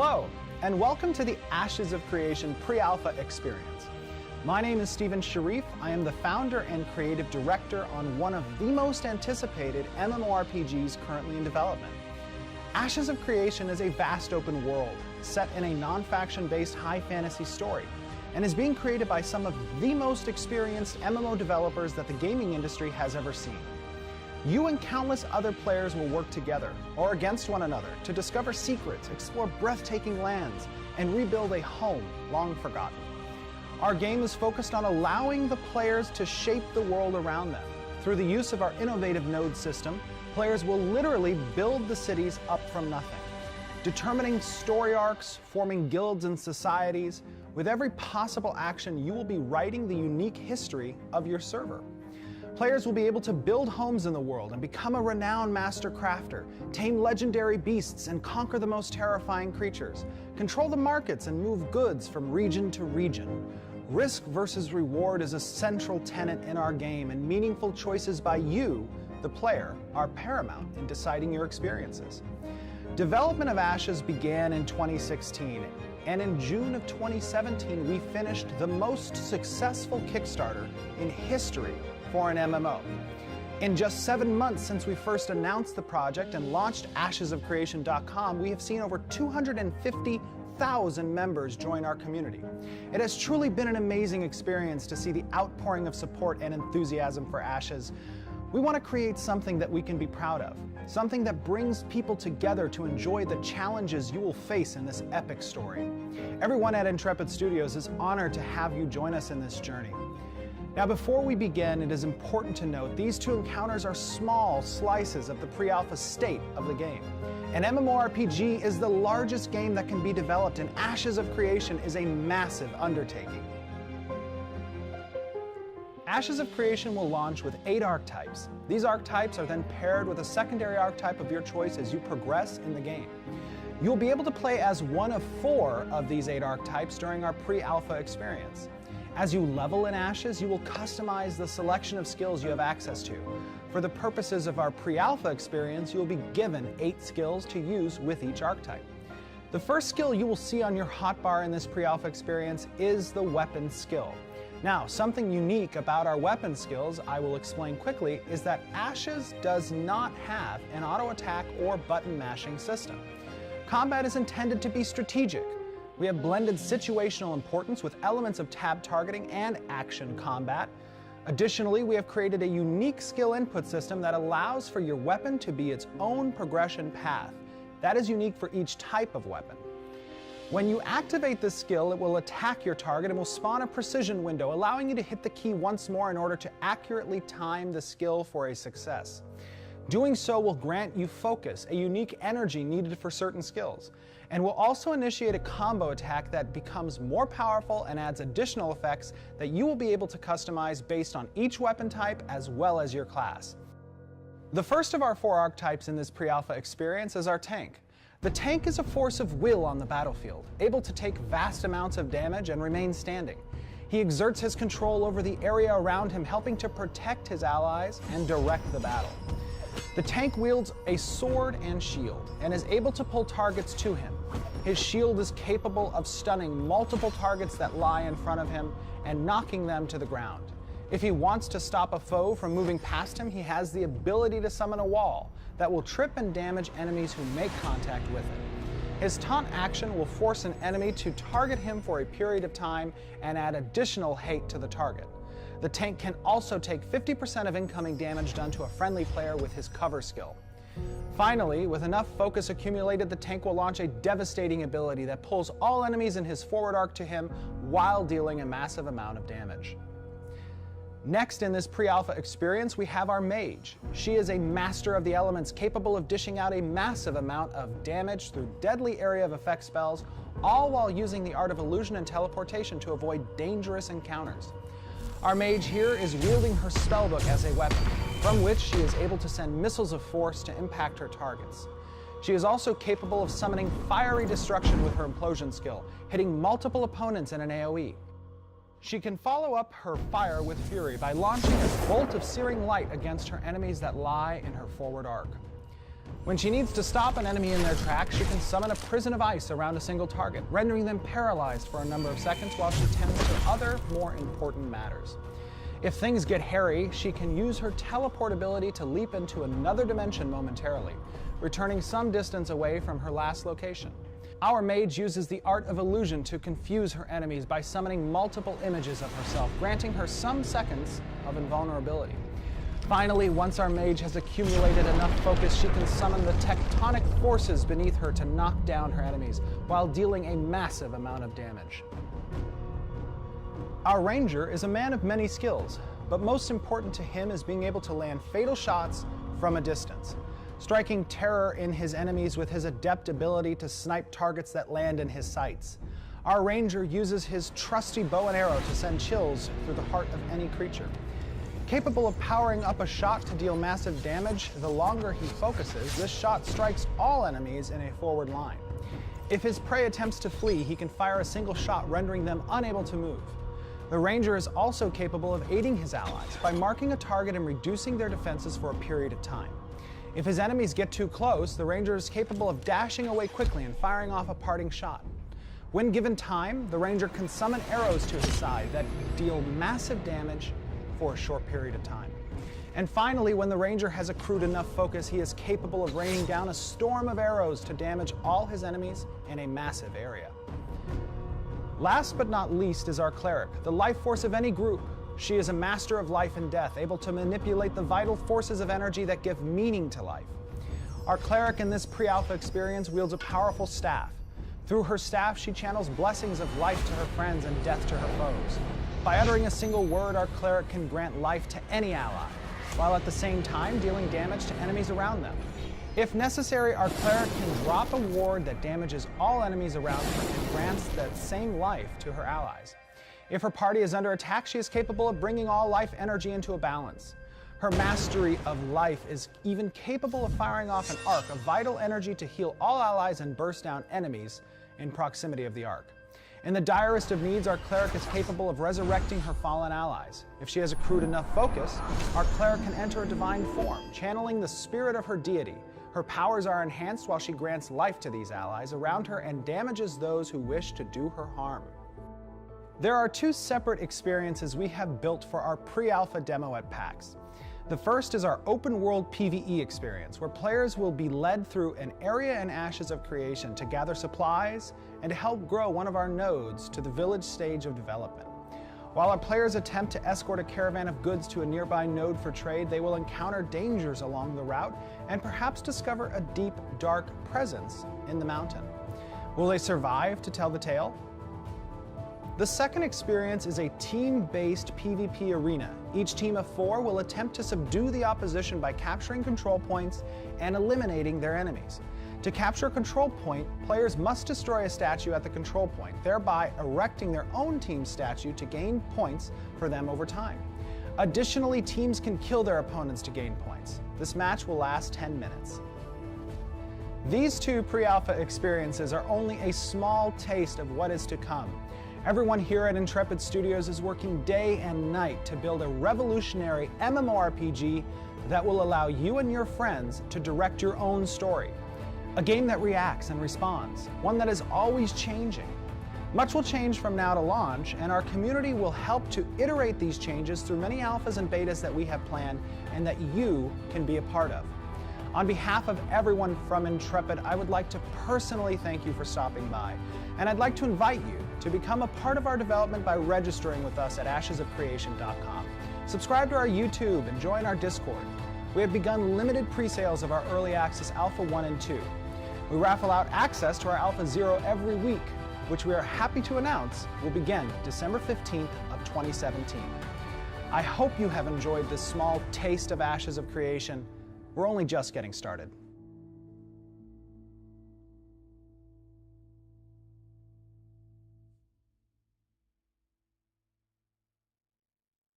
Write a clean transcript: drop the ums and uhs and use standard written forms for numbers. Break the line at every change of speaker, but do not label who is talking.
Hello, and welcome to the Ashes of Creation pre-alpha experience. My name is Stephen Sharif. I am the founder and creative director on one of the most anticipated MMORPGs currently in development. Ashes of Creation is a vast open world set in a non-faction-based high fantasy story and is being created by some of the most experienced MMO developers that the gaming industry has ever seen. You and countless other players will work together, or against one another, to discover secrets, explore breathtaking lands, and rebuild a home long forgotten. Our game is focused on allowing the players to shape the world around them. Through the use of our innovative node system, players will literally build the cities up from nothing, determining story arcs, forming guilds and societies. With every possible action, you will be writing the unique history of your server. Players will be able to build homes in the world and become a renowned master crafter, tame legendary beasts and conquer the most terrifying creatures, control the markets and move goods from region to region. Risk versus reward is a central tenet in our game, and meaningful choices by you, the player, are paramount in deciding your experiences. Development of Ashes began in 2016, and in June of 2017 we finished the most successful Kickstarter in history for an MMO. In just 7 months since we first announced the project and launched ashesofcreation.com, we have seen over 250,000 members join our community. It has truly been an amazing experience to see the outpouring of support and enthusiasm for Ashes. We want to create something that we can be proud of, something that brings people together to enjoy the challenges you will face in this epic story. Everyone at Intrepid Studios is honored to have you join us in this journey. Now, before we begin, it is important to note these two encounters are small slices of the pre-alpha state of the game. An MMORPG is the largest game that can be developed, and Ashes of Creation is a massive undertaking. Ashes of Creation will launch with 8 archetypes. These archetypes are then paired with a secondary archetype of your choice as you progress in the game. You'll be able to play as one of 4 of these 8 archetypes during our pre-alpha experience. As you level in Ashes, you will customize the selection of skills you have access to. For the purposes of our pre-alpha experience, you will be given 8 skills to use with each archetype. The first skill you will see on your hotbar in this pre-alpha experience is the weapon skill. Now, something unique about our weapon skills, I will explain quickly, is that Ashes does not have an auto attack or button mashing system. Combat is intended to be strategic. We have blended situational importance with elements of tab targeting and action combat. Additionally, we have created a unique skill input system that allows for your weapon to be its own progression path. That is unique for each type of weapon. When you activate this skill, it will attack your target and will spawn a precision window, allowing you to hit the key once more in order to accurately time the skill for a success. Doing so will grant you focus, a unique energy needed for certain skills, and will also initiate a combo attack that becomes more powerful and adds additional effects that you will be able to customize based on each weapon type as well as your class. The first of our 4 archetypes in this pre-alpha experience is our tank. The tank is a force of will on the battlefield, able to take vast amounts of damage and remain standing. He exerts his control over the area around him, helping to protect his allies and direct the battle. The tank wields a sword and shield and is able to pull targets to him. His shield is capable of stunning multiple targets that lie in front of him and knocking them to the ground. If he wants to stop a foe from moving past him, he has the ability to summon a wall that will trip and damage enemies who make contact with it. His taunt action will force an enemy to target him for a period of time and add additional hate to the target. The tank can also take 50% of incoming damage done to a friendly player with his cover skill. Finally, with enough focus accumulated, the tank will launch a devastating ability that pulls all enemies in his forward arc to him while dealing a massive amount of damage. Next in this pre-alpha experience, we have our mage. She is a master of the elements, capable of dishing out a massive amount of damage through deadly area of effect spells, all while using the art of illusion and teleportation to avoid dangerous encounters. Our mage here is wielding her spellbook as a weapon, from which she is able to send missiles of force to impact her targets. She is also capable of summoning fiery destruction with her implosion skill, hitting multiple opponents in an AoE. She can follow up her fire with fury by launching a bolt of searing light against her enemies that lie in her forward arc. When she needs to stop an enemy in their tracks, she can summon a prison of ice around a single target, rendering them paralyzed for a number of seconds while she tends to other, more important matters. If things get hairy, she can use her teleport ability to leap into another dimension momentarily, returning some distance away from her last location. Our mage uses the art of illusion to confuse her enemies by summoning multiple images of herself, granting her some seconds of invulnerability. Finally, once our mage has accumulated enough focus, she can summon the tectonic forces beneath her to knock down her enemies, while dealing a massive amount of damage. Our ranger is a man of many skills, but most important to him is being able to land fatal shots from a distance, striking terror in his enemies with his adept ability to snipe targets that land in his sights. Our ranger uses his trusty bow and arrow to send chills through the heart of any creature. Capable of powering up a shot to deal massive damage, the longer he focuses, this shot strikes all enemies in a forward line. If his prey attempts to flee, he can fire a single shot, rendering them unable to move. The ranger is also capable of aiding his allies by marking a target and reducing their defenses for a period of time. If his enemies get too close, the ranger is capable of dashing away quickly and firing off a parting shot. When given time, the ranger can summon arrows to his side that deal massive damage for a short period of time. And finally, when the ranger has accrued enough focus, he is capable of raining down a storm of arrows to damage all his enemies in a massive area. Last but not least is our cleric, the life force of any group. She is a master of life and death, able to manipulate the vital forces of energy that give meaning to life. Our cleric in this pre-alpha experience wields a powerful staff. Through her staff, she channels blessings of life to her friends and death to her foes. By uttering a single word, our cleric can grant life to any ally, while at the same time dealing damage to enemies around them. If necessary, our cleric can drop a ward that damages all enemies around her and grants that same life to her allies. If her party is under attack, she is capable of bringing all life energy into a balance. Her mastery of life is even capable of firing off an arc of vital energy to heal all allies and burst down enemies in proximity of the arc. In the direst of needs, our cleric is capable of resurrecting her fallen allies. If she has accrued enough focus, our cleric can enter a divine form, channeling the spirit of her deity. Her powers are enhanced while she grants life to these allies around her and damages those who wish to do her harm. There are two separate experiences we have built for our pre-alpha demo at PAX. The first is our open world PvE experience, where players will be led through an area in Ashes of Creation to gather supplies and to help grow one of our nodes to the village stage of development. While our players attempt to escort a caravan of goods to a nearby node for trade, they will encounter dangers along the route and perhaps discover a deep, dark presence in the mountain. Will they survive to tell the tale? The second experience is a team-based PvP arena. Each team of 4 will attempt to subdue the opposition by capturing control points and eliminating their enemies. To capture a control point, players must destroy a statue at the control point, thereby erecting their own team statue to gain points for them over time. Additionally, teams can kill their opponents to gain points. This match will last 10 minutes. These two pre-alpha experiences are only a small taste of what is to come. Everyone here at Intrepid Studios is working day and night to build a revolutionary MMORPG that will allow you and your friends to direct your own story. A game that reacts and responds, one that is always changing. Much will change from now to launch, and our community will help to iterate these changes through many alphas and betas that we have planned and that you can be a part of. On behalf of everyone from Intrepid, I would like to personally thank you for stopping by, and I'd like to invite you to become a part of our development by registering with us at ashesofcreation.com. Subscribe to our YouTube and join our Discord. We have begun limited pre-sales of our Early Access Alpha 1 and 2. We raffle out access to our Alpha 0 every week, which we are happy to announce will begin December 15th of 2017. I hope you have enjoyed this small taste of Ashes of Creation. We're only just getting started.